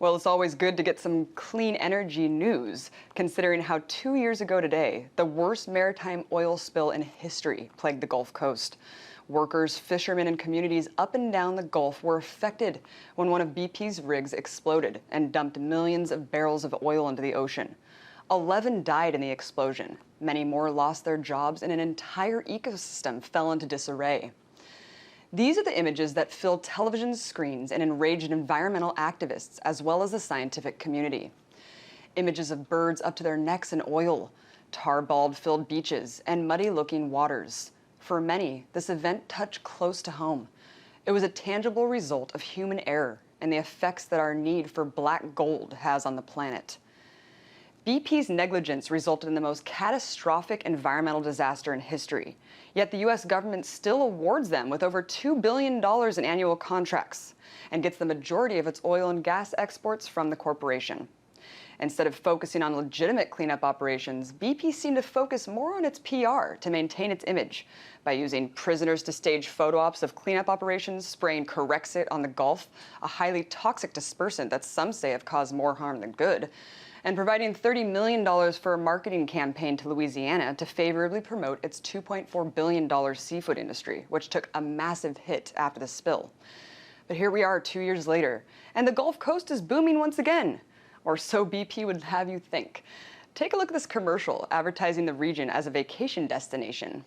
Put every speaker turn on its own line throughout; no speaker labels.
Well, it's always good to get some clean energy news, considering how 2 years ago today, the worst maritime oil spill in history plagued the Gulf Coast. Workers, fishermen, and communities up and down the Gulf were affected when one of BP's rigs exploded and dumped millions of barrels of oil into the ocean. 11 died in the explosion. Many more lost their jobs, and an entire ecosystem fell into disarray. These are the images that filled television screens and enraged environmental activists as well as the scientific community. Images of birds up to their necks in oil, tar bulb-filled beaches, and muddy-looking waters. For many, this event touched close to home. It was a tangible result of human error and the effects that our need for black gold has on the planet. BP's negligence resulted in the most catastrophic environmental disaster in history, yet the U.S. government still awards them with over $2 billion in annual contracts and gets the majority of its oil and gas exports from the corporation. Instead of focusing on legitimate cleanup operations, BP seemed to focus more on its PR to maintain its image by using prisoners to stage photo ops of cleanup operations, spraying Corexit on the Gulf, a highly toxic dispersant that some say have caused more harm than good, and providing $30 million for a marketing campaign to Louisiana to favorably promote its $2.4 billion seafood industry, which took a massive hit after the spill. But here we are 2 years later, and the Gulf Coast is booming once again, or so BP would have you think. Take a look at this commercial advertising the region as a vacation destination.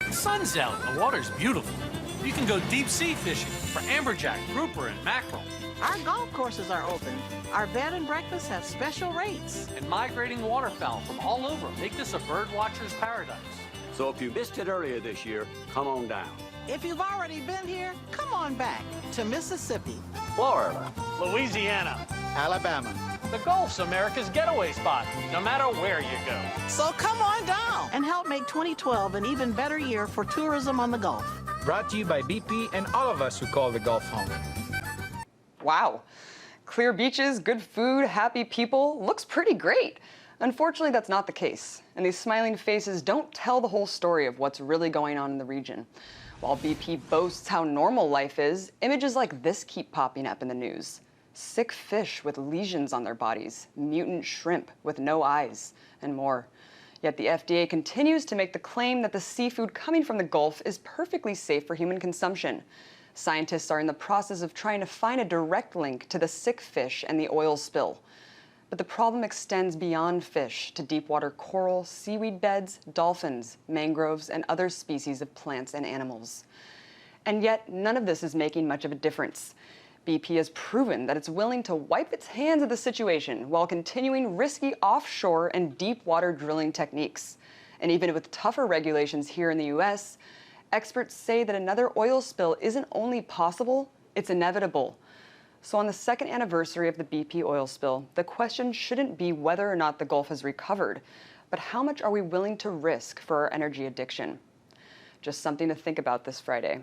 Sun's out, the water's beautiful. You can go deep sea fishing for amberjack, grouper, and mackerel.
Our golf courses are open. Our bed and breakfast have special rates.
And migrating waterfowl from all over make this a bird watcher's paradise.
So if you missed it earlier this year, come on down.
If you've already been here, come on back to Mississippi,
Florida,
Louisiana,
Alabama.
the Gulf's America's getaway spot, no matter where you go.
so come on down and help make 2012 an even better year for tourism on the Gulf.
Brought to you by BP and all of us who call the Gulf home.
Wow. Clear beaches, good food, happy people, looks pretty great. Unfortunately, that's not the case, and these smiling faces don't tell the whole story of what's really going on in the region. While BP boasts how normal life is, images like this keep popping up in the news. Sick fish with lesions on their bodies, mutant shrimp with no eyes, and more. Yet the FDA continues to make the claim that the seafood coming from the Gulf is perfectly safe for human consumption. Scientists are in the process of trying to find a direct link to the sick fish and the oil spill. But the problem extends beyond fish to deep-water coral, seaweed beds, dolphins, mangroves, and other species of plants and animals. And yet, none of this is making much of a difference. BP has proven that it's willing to wipe its hands of the situation while continuing risky offshore and deep-water drilling techniques. And even with tougher regulations here in the U.S., experts say that another oil spill isn't only possible, it's inevitable. So on the second anniversary of the BP oil spill, the question shouldn't be whether or not the Gulf has recovered, but how much are we willing to risk for our energy addiction? Just something to think about this Friday.